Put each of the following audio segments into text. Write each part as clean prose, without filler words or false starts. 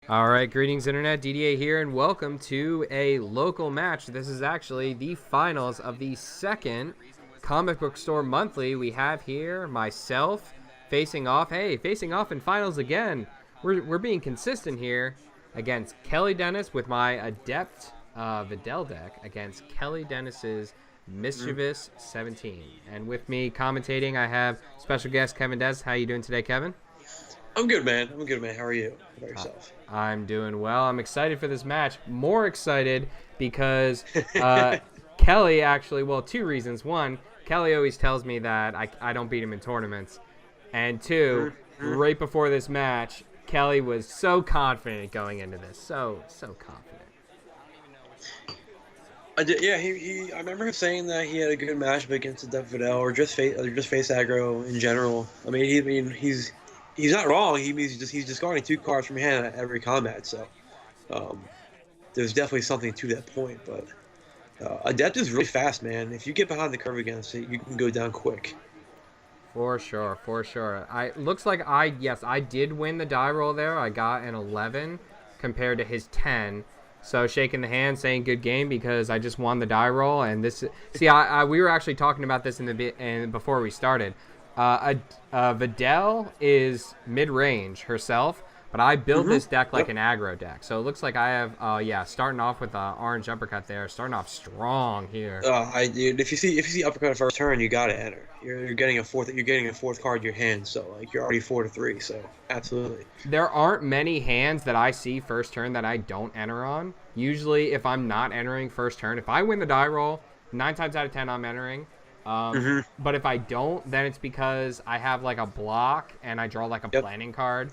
All right, greetings, Internet. Didier here, and welcome to a local match. This is actually the finals of the second Comic Book Store Monthly. We have here myself facing off in finals again. We're being consistent here against Kelly Dennis with my Adept Videl deck against Kelly Dennis's Mischievous 17. And with me commentating, I have special guest Kevin Des. How you doing today, Kevin? I'm good, man. How are you? How about yourself? I'm doing well. I'm excited for this match. More excited because Kelly actually, well, two reasons. One, Kelly always tells me that I don't beat him in tournaments. And two, right before this match, Kelly was so confident going into this. So confident. I did, yeah. I remember him saying that he had a good matchup against Adept Videl, or just face aggro in general. He's not wrong. He's discarding two cards from hand at every combat. So um, there's definitely something to that point. But Adept is really fast, man. If you get behind the curve against it, you can go down quick. For sure, for sure. Looks like I did win the die roll there. I got an 11 compared to his 10. So shaking the hand, saying good game because I just won the die roll. And this, see, we were actually talking about this before we started. Videl is mid-range herself, but I build this deck like an aggro deck. So it looks like I have, starting off with an orange uppercut there, starting off strong here. Dude, if you see uppercut first turn, you gotta enter. You're getting a fourth card in your hand, so like you're already 4-3. So absolutely. There aren't many hands that I see first turn that I don't enter on. Usually, if I'm not entering first turn, if I win the die roll, 9 times out of 10 I'm entering. But if I don't, then it's because I have like a block and I draw like a planning card.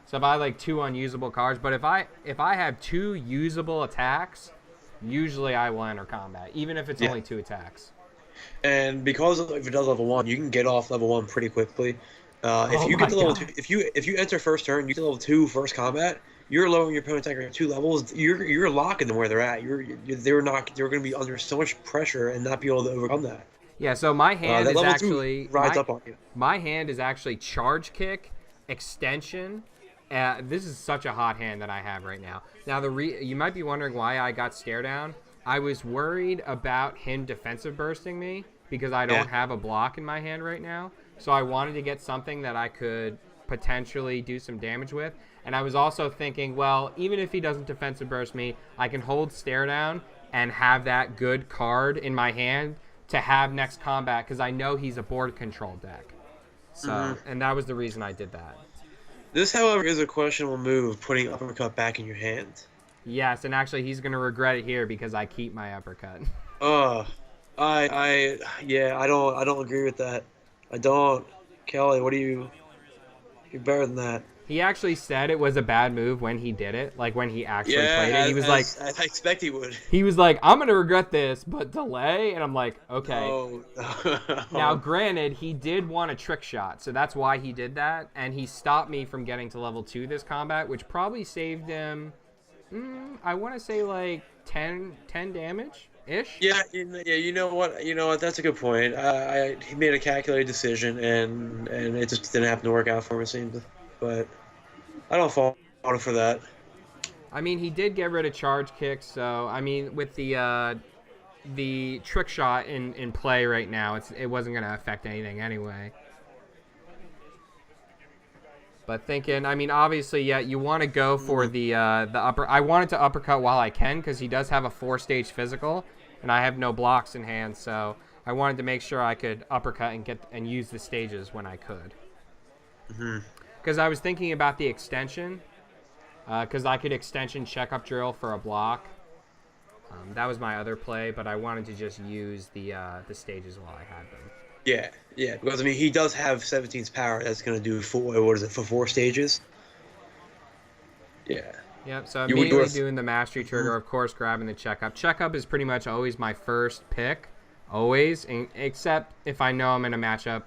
So if I have like 2 unusable cards, but if I have 2 usable attacks, usually I will enter combat, even if it's only 2 attacks. And because of Videl's level 1, you can get off level 1 pretty quickly. If you get to level 2, if you enter first turn, you get to level 2 first combat. You're lowering your opponent's attack 2 levels. You're locking them where they're at. They're going to be under so much pressure and not be able to overcome that. Yeah, so my hand is actually rides up on you. My hand is actually charge kick, extension. This is such a hot hand that I have right now. Now you might be wondering why I got stare down. I was worried about him defensive bursting me because I don't have a block in my hand right now. So I wanted to get something that I could potentially do some damage with. And I was also thinking, well, even if he doesn't defensive burst me, I can hold stare down and have that good card in my hand to have next combat because I know he's a board control deck. So, and that was the reason I did that. This, however, is a questionable move, putting uppercut back in your hand. Yes, and actually he's going to regret it here because I keep my uppercut. I don't agree with that. I don't. Kelly, you're better than that. He actually said it was a bad move when he did it, like when he actually played it. He was like, I expect he would. He was like, I'm going to regret this, but delay. And I'm like, okay. No. Now, granted, he did want a trick shot, so that's why he did that. And he stopped me from getting to level 2 this combat, which probably saved him, I want to say like 10 damage-ish. Yeah, you know what? That's a good point. He made a calculated decision, and it just didn't happen to work out for him, it seemed. But I don't fault him for that. I mean, he did get rid of charge kicks, so I mean, with the trick shot in play right now, it wasn't going to affect anything anyway. But thinking, I mean, obviously, yeah, you want to go for the upper. I wanted to uppercut while I can because he does have a 4-stage physical, and I have no blocks in hand, so I wanted to make sure I could uppercut and use the stages when I could. Because I was thinking about the extension, because I could extension check-up drill for a block. That was my other play, but I wanted to just use the stages while I had them. Yeah, because I mean he does have 17's power. That's gonna do for 4 stages. Yeah. Yep. So immediately doing the mastery trigger, of course, grabbing the checkup. Checkup is pretty much always my first pick, always, except if I know I'm in a matchup.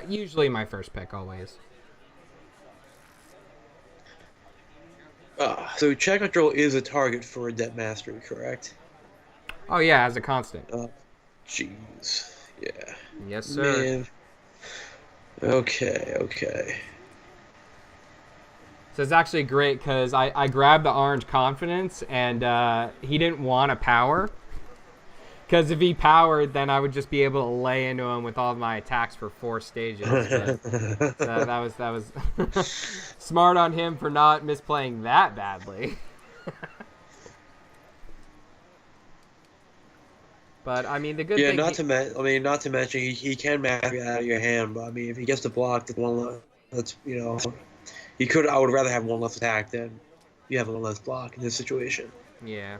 Usually my first pick, always. So check control is a target for Adept Mastery, correct? Oh yeah, as a constant. Jeez. Yeah. Yes, sir. Man. Okay. So it's actually great because I grabbed the orange confidence and he didn't want to power. Because if he powered, then I would just be able to lay into him with all of my attacks for 4 stages. But that was smart on him for not misplaying that badly. But I mean, the good thing. Not to mention he can match you out of your hand. But I mean, if he gets the block, that's he could. I would rather have one less attack than you have one less block in this situation. Yeah.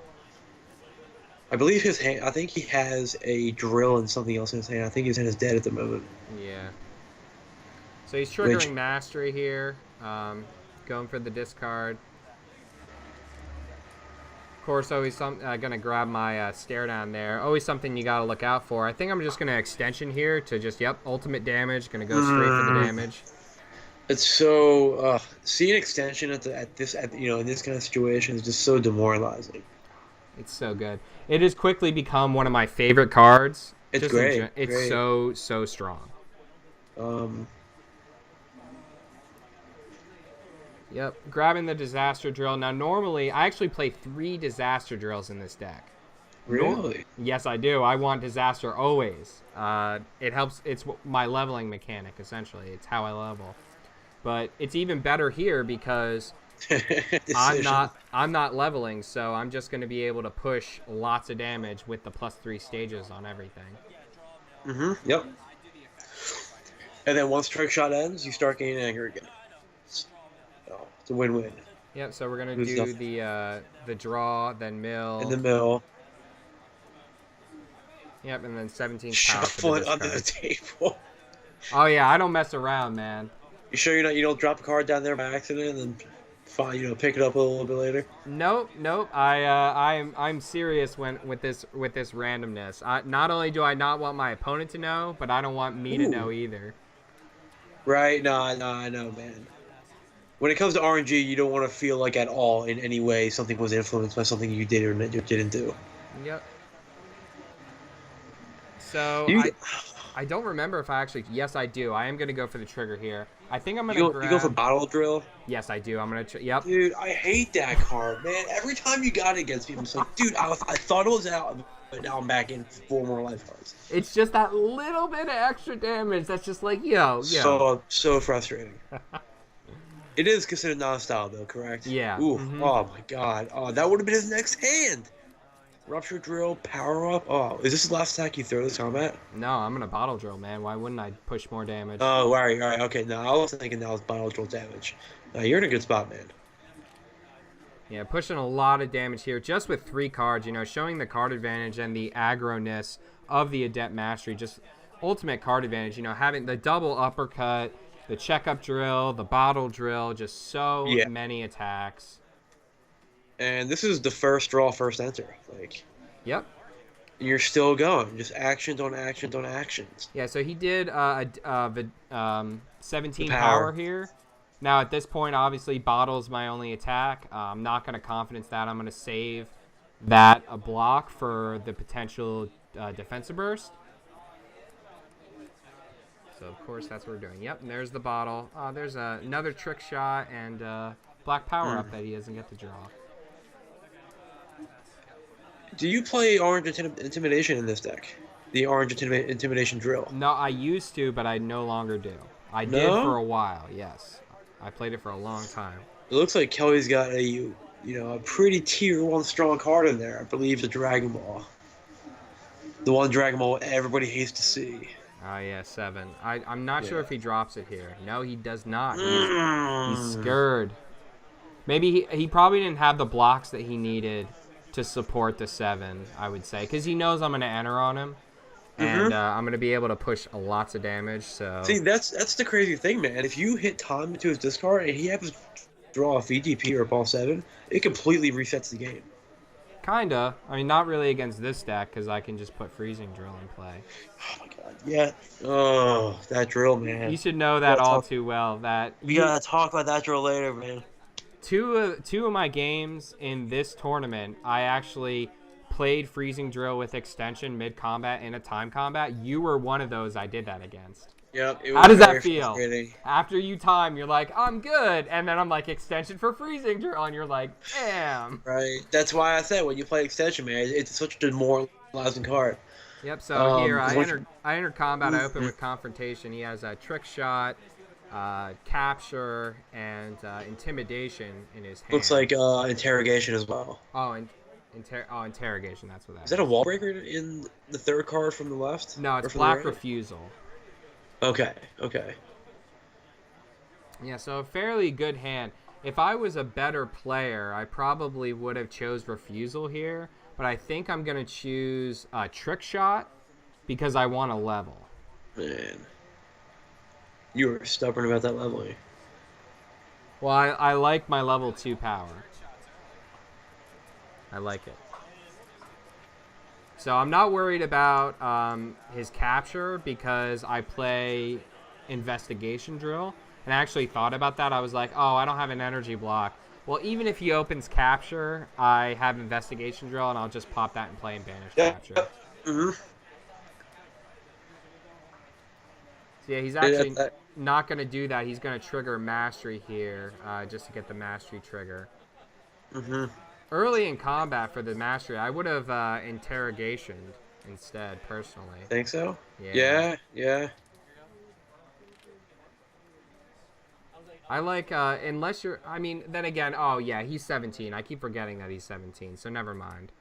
I believe his hand. I think he has a drill and something else in his hand. I think his hand is dead at the moment. Yeah. So he's triggering mastery here, going for the discard. Of course, always gonna grab my stare down there. Always something you gotta look out for. I think I'm just gonna extension here to just ultimate damage. Gonna go straight for the damage. It's so seeing extension in this kind of situation is just so demoralizing. It's so good. It has quickly become one of my favorite cards. It's great. It's great. So strong. Yep, grabbing the disaster drill. Now, normally, I actually play 3 disaster drills in this deck. Really? Yes, I do. I want disaster always. It helps. It's my leveling mechanic, essentially. It's how I level. But it's even better here because I'm not leveling, so I'm just going to be able to push lots of damage with the +3 stages on everything. Yep. And then once trick shot ends, you start gaining anger again. It's a win-win. Yep. So we're gonna do the draw, then mill. In the mill. Yep, and then 17 power. Shuffle it under the table. Oh yeah, I don't mess around, man. You sure you don't drop a card down there by accident and then pick it up a little bit later? Nope. I'm serious with this randomness. Not only do I not want my opponent to know, but I don't want me to know either. Right? No, I know, man. When it comes to RNG, you don't want to feel like at all in any way something was influenced by something you did or didn't do. Yep. So I don't remember if I actually. Yes, I do. I am gonna go for the trigger here. I think I'm gonna. You go for bottle drill. Yes, I do. I'm gonna. Yep. Dude, I hate that card, man. Every time you got it against me, I'm just like, dude, I thought it was out, but now I'm back in 4 more life cards. It's just that little bit of extra damage. That's just like yo. So frustrating. It is considered non-style though, correct? Yeah. Ooh. Oh my God. Oh, that would have been his next hand. Rupture drill, power up. Oh, is this the last attack you throw this combat? No, I'm gonna bottle drill, man. Why wouldn't I push more damage? Oh, all right. Okay, no, I was thinking that was bottle drill damage. You're in a good spot, man. Yeah, pushing a lot of damage here, just with 3 cards. Showing the card advantage and the aggro-ness of the Adept Mastery. Just ultimate card advantage. Having the double uppercut, the checkup drill, the bottle drill, just so many attacks. And this is the first draw, first enter. Yep. You're still going, just actions on actions on actions. Yeah, so he did 17 power here. Now at this point, obviously, bottle's my only attack. I'm not going to confidence that. I'm going to save that a block for the potential defensive burst. So of course that's what we're doing. Yep, and there's the bottle. There's another trick shot and black power up that he doesn't get to draw. Do you play Orange Intimidation in this deck? The Orange Intimidation drill? No, I used to, but I no longer do. I did for a while, yes. I played it for a long time. It looks like Kelly's got a pretty tier 1 strong card in there. I believe the Dragon Ball. The one Dragon Ball everybody hates to see. Oh, yeah, 7. I'm not sure if he drops it here. No, he does not. He's scared. Maybe he probably didn't have the blocks that he needed to support the 7, I would say. Because he knows I'm going to enter on him. And I'm going to be able to push lots of damage. So see, that's the crazy thing, man. If you hit time into his discard and he happens to draw a VGP or a ball 7, it completely resets the game. Kinda. I mean, not really against this deck because I can just put Freezing Drill in play. Oh my God, yeah. Oh, that drill, man. You should know that all too well. We gotta talk about that drill later, man. Two of my games in this tournament, I actually played Freezing Drill with extension mid-combat in a time combat. You were one of those I did that against. Yep. It How was does very that feel? frustrating. After you time, you're like, I'm good. And then I'm like, extension for freezing drill. And you're like, damn. Right. That's why I said when you play extension, man, it's such a demoralizing card. Yep, so here Because once you, I entered combat open Mhm. with confrontation. He has a trick shot, capture, and intimidation in his hand. looks like interrogation as well. Oh, interrogation. That's what that Is is. that a wall breaker in the third card from the left? No, Or it's from the black right? refusal. Okay. Okay. Yeah, so a fairly good hand. If I was a better player, I probably would have chose refusal here, but I think I'm gonna choose a trick shot because I want a level. Man, you were stubborn about that leveling. Well, I like my level 2 power. I like it. So I'm not worried about his capture because I play investigation drill. And I actually thought about that. I was like, oh, I don't have an energy block. Well, even if he opens capture, I have investigation drill, and I'll just pop that and play and banish capture. Yep. Mm-hmm. So yeah, he's actually not going to do that. He's going to trigger mastery here just to get the mastery trigger. Mm-hmm. Early in combat for the mastery, I would have interrogationed instead, personally. Think so? Yeah. Yeah. I like, unless you're, I mean, then again, oh yeah, he's 17. I keep forgetting that he's 17, so never mind.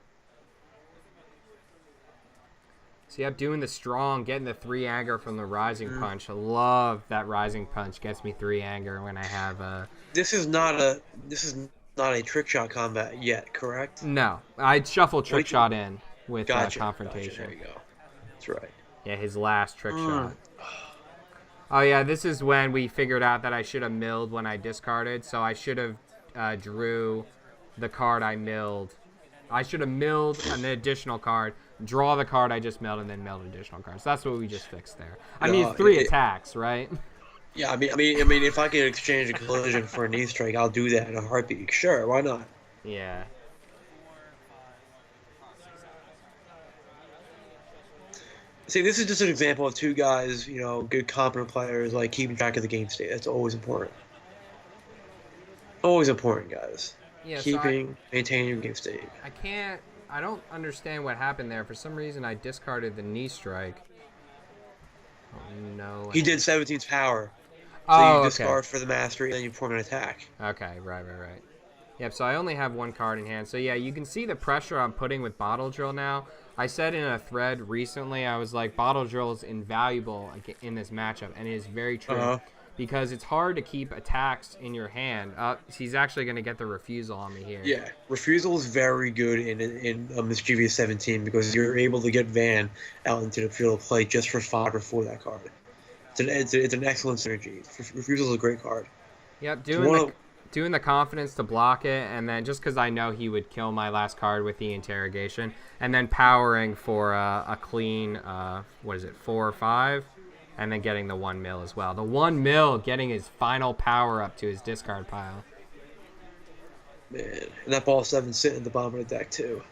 So yep, doing the strong, getting the 3 anger from the rising punch. I love that rising punch gets me 3 anger when I have This is not a trick shot combat yet, correct? No, I'd shuffle trick shot in with Gotcha. confrontation. There you go. That's right. Yeah, his last trick shot. Oh yeah, this is when we figured out that I should have milled when I discarded, so I should have drew the card I milled. I should have milled an additional card, draw the card I just milled, and then milled additional cards. That's what we just fixed there. I mean, it's 3 attacks, right? Yeah, I mean, if I could exchange a collision for a knee strike, I'll do that in a heartbeat. Sure, why not? Yeah. See, this is just an example of 2 guys, good competent players, like keeping track of the game state. That's always important. Always important, guys. Yeah, Maintaining your game state. I don't understand what happened there. For some reason, I discarded the knee strike. Oh, no. He did 17's power. So you discard okay. for the mastery, and then you perform an attack. Okay, right. Yep, so I only have 1 card in hand. So yeah, you can see the pressure I'm putting with Bottle Drill now. I said in a thread recently, I was like, Bottle Drill is invaluable in this matchup, and it is very true. Because it's hard to keep attacks in your hand. He's actually going to get the refusal on me here. Yeah, refusal is very good in Mischievous 17 because you're able to get Van out into the field of play just for 5 or 4 that card. It's an excellent synergy. Refusal is a great card. Yep, doing the confidence to block it, and then just because I know he would kill my last card with the interrogation, and then powering for a clean, 4 or 5, and then getting the 1 mil as well. The 1 mil getting his final power up to his discard pile. Man, and that ball 7 sitting at the bottom of the deck too.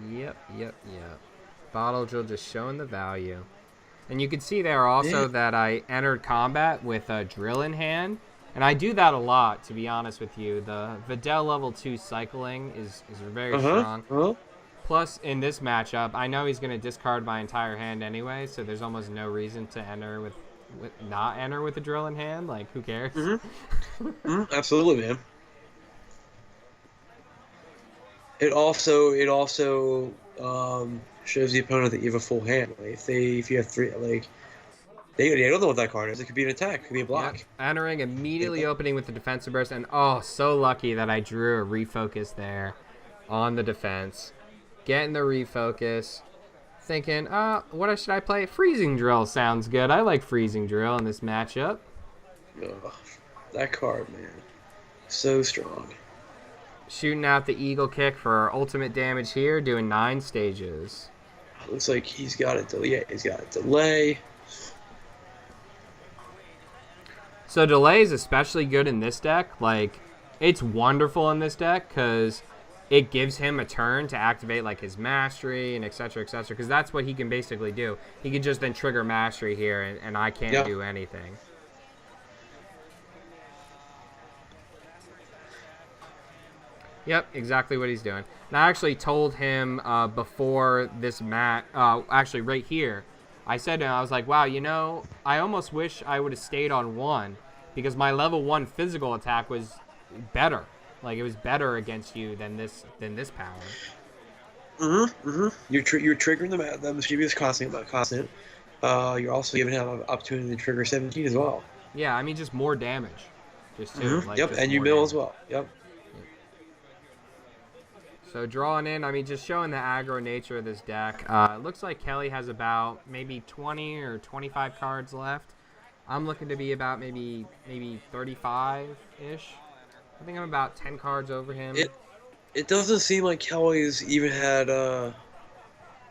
Yep. Bottle Drill just showing the value. And you can see there also that I entered combat with a drill in hand. And I do that a lot, to be honest with you. The Videl level 2 cycling is very strong. Plus, in this matchup, I know he's going to discard my entire hand anyway, so there's almost no reason to not enter with a drill in hand. Like, who cares? Absolutely, man. It also shows the opponent that you have a full hand. Like if you have 3, like they don't know what that card is. It could be an attack. It could be a block. Yep. Entering, immediately opening with the defensive burst, and so lucky that I drew a refocus there on the defense. Getting the refocus. Thinking, what should I play? Freezing Drill sounds good. I like Freezing Drill in this matchup. That card, man. So strong. Shooting out the Eagle Kick for ultimate damage here, doing 9 stages. Looks like he's got a delay. Yeah, he's got a delay. So delay is especially good in this deck. Like, it's wonderful in this deck because it gives him a turn to activate like his mastery and etc. Because that's what he can basically do. He can just then trigger mastery here, and I can't do anything. Yep, exactly what he's doing. And I actually told him before this match, actually right here, I said to him, I was like, wow, you know, I almost wish I would have stayed on 1 because my level 1 physical attack was better. Like, it was better against you than this power. You're triggering the Mischievous constant. You're also giving him an opportunity to trigger 17 as well. Yeah, I mean, just more damage. Just too. Like, yep, just and you mill as well. Yep. So drawing in, I mean, just showing the aggro nature of this deck. It looks like Kelly has about maybe 20 or 25 cards left. I'm looking to be about maybe 35-ish. I think I'm about 10 cards over him. It doesn't seem like Kelly's even had a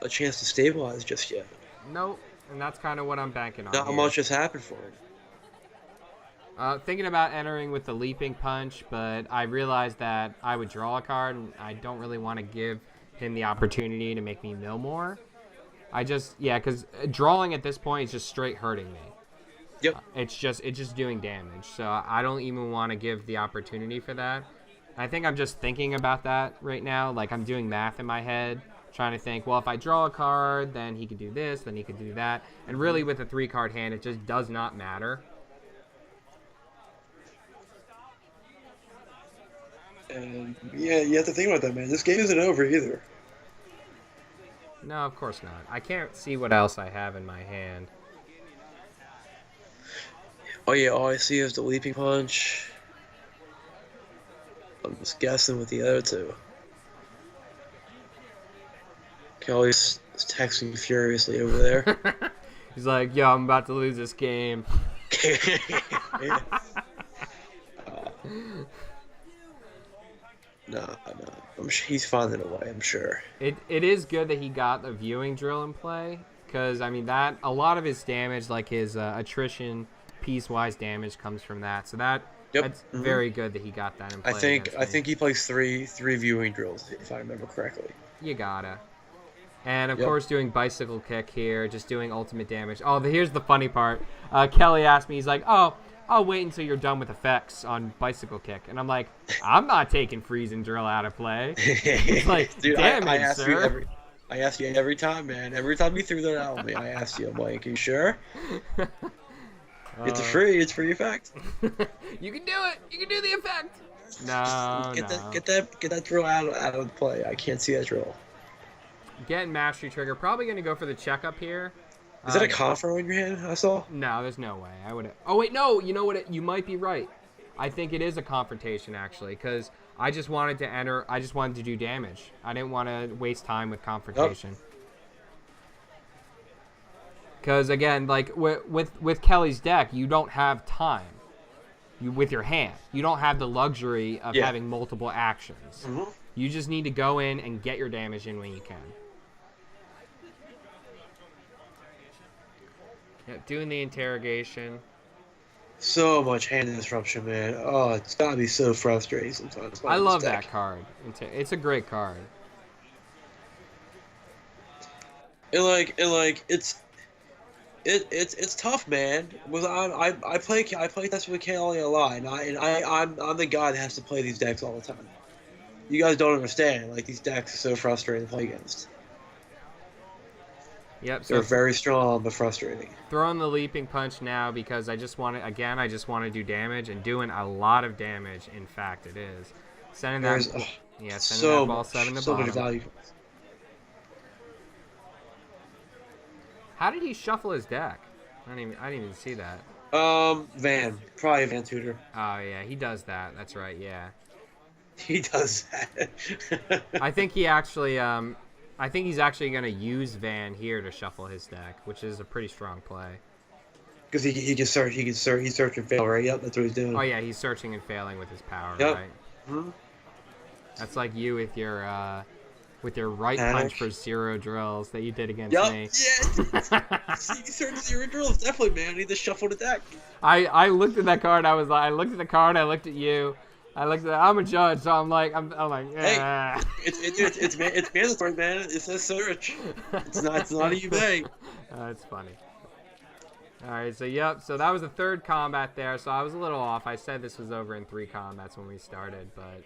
chance to stabilize just yet. Nope, and that's kind of what I'm banking on. Not much has happened for him. Thinking about entering with the Leaping Punch, but I realized that I would draw a card, and I don't really want to give him the opportunity to make me mill more. Because drawing at this point is just straight hurting me. Yep. It's just doing damage, so I don't even want to give the opportunity for that. I think I'm just thinking about that right now. Like, I'm doing math in my head, trying to think, well, if I draw a card, then he could do this, then he could do that. And really, with a 3-card hand, it just does not matter. And yeah, you have to think about that, man. This game isn't over either. No, of course not. I can't see what else I have in my hand. Oh yeah, all I see is the Leaping Punch. I'm just guessing with the other two. Kelly's texting furiously over there. He's like, yo, I'm about to lose this game. No. I'm sure he's finding a way, I'm sure. It is good that he got the viewing drill in play, because, I mean, that a lot of his damage, like his attrition, piecewise damage, comes from that. So that's very good that he got that in play. I think he plays three viewing drills, if I remember correctly. You gotta. And, of course, doing Bicycle Kick here, just doing ultimate damage. Oh, here's the funny part. Kelly asked me, he's like, oh, I'll wait until you're done with effects on Bicycle Kick. And I'm like, I'm not taking Freeze and Drill out of play. It's like, dude, damn I it, ask sir. I ask you every time, man. Every time you threw that out on me, I asked you, I'm like, are you sure? It's a free effect. You can do it. You can do the effect. No, Get that drill out of the play. I can't see that drill. Getting Mastery Trigger. Probably going to go for the checkup here. Is that a Confro in your hand I saw? No, there's no way. I would. Oh wait, no. You know what? You might be right. I think it is a confrontation actually, because I just wanted to enter. I just wanted to do damage. I didn't want to waste time with confrontation. Because again, like with Kelly's deck, you don't have time. With your hand, you don't have the luxury of having multiple actions. You just need to go in and get your damage in when you can. Yeah, doing the interrogation. So much hand disruption, man. Oh, it's gotta be so frustrating sometimes. I love that card. It's a great card. It's tough, man. I play Test with Kelly a lot, and I'm the guy that has to play these decks all the time. You guys don't understand. Like, these decks are so frustrating to play against. Yep. They're very strong but frustrating. Throwing the Leaping Punch now because I just want to do damage, and doing a lot of damage. In fact, it is. Sending that ball 7 to so bottom. much value. How did he shuffle his deck? I didn't even see that. Probably Van Tutor. Oh yeah, he does that. That's right. Yeah. He does that. I think he's actually going to use Van here to shuffle his deck, which is a pretty strong play. Because he can search and fail, right? Yep, that's what he's doing. Oh yeah, he's searching and failing with his power, yep. right? Mm-hmm. That's like you with your right punch for 0 drills that you did against me. Yeah. See, you search 0 drills, definitely, man. I need to shuffle the deck. I looked at that card. I looked at the card. I looked at you. I looked at. I'm a judge, so I'm like, I'm like, Hey, yeah. it's mandatory, man. It says search. It's not a eBay. That's funny. All right, so yep, so that was the third combat there. So I was a little off. I said this was over in 3 combats when we started, but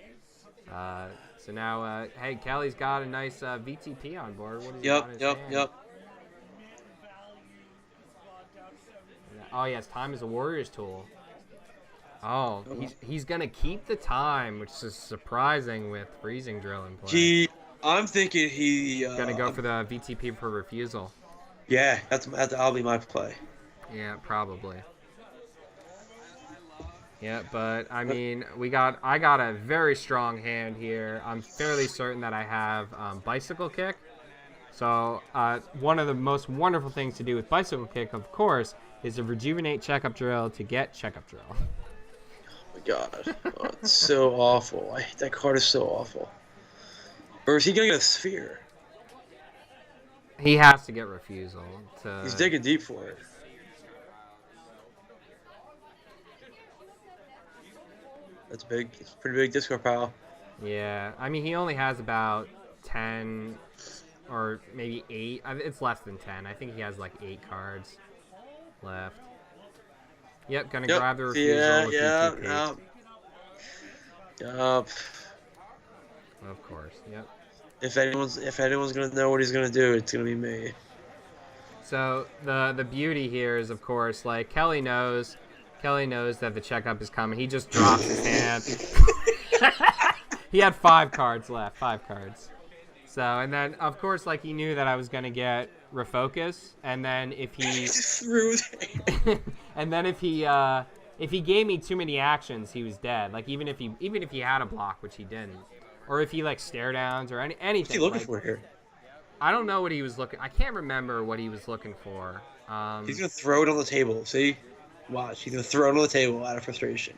so now, hey, Kelly's got a nice VTP on board. What has he got in his hand? Yep. Oh yes, time is a warrior's tool. Oh, he's gonna keep the time, which is surprising with freezing drill in play. I'm thinking he Gonna go for the VTP for refusal. Yeah, that'll be my play. Yeah, probably. Yeah, but I mean, I got a very strong hand here. I'm fairly certain that I have bicycle kick. So one of the most wonderful things to do with bicycle kick, of course, is to rejuvenate checkup drill to get checkup drill. Oh my god, it's so awful. That card is so awful. Or is he gonna get a sphere? He has to get refusal. He's digging deep for it. That's big. It's a pretty big discard pile. Yeah, I mean, he only has about 10 or maybe 8. It's less than 10. I think he has like 8 cards left. Yep, gonna grab the refusal. Yup. Of course, yep. If anyone's gonna know what he's gonna do, it's gonna be me. So the beauty here is, of course, like Kelly knows that the checkup is coming. He just drops his hand. He had 5 cards left. 5 cards. So, and then, of course, like, he knew that I was going to get refocus. And then if he... and then if he gave me too many actions, he was dead. Like, even if he had a block, which he didn't. Or if he, like, stare downs or anything. What's he looking for here? I don't know what he was looking... I can't remember what he was looking for. He's going to throw it on the table. See? Watch. He's going to throw it on the table out of frustration.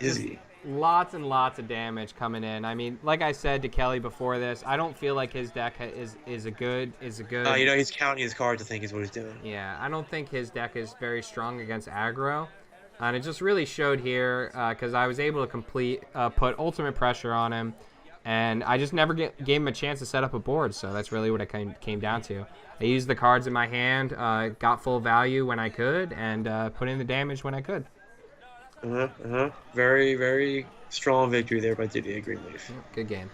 Is he? Lots and lots of damage coming in. I mean, like I said to Kelly before this, I don't feel like his deck is a good. He's counting his cards to think is what he's doing. Yeah, I don't think his deck is very strong against aggro, and it just really showed here because I was able to put ultimate pressure on him, and I just never gave him a chance to set up a board. So that's really what it came down to. I used the cards in my hand, got full value when I could, and put in the damage when I could. Very, very strong victory there by Didier Greenleaf. Good game.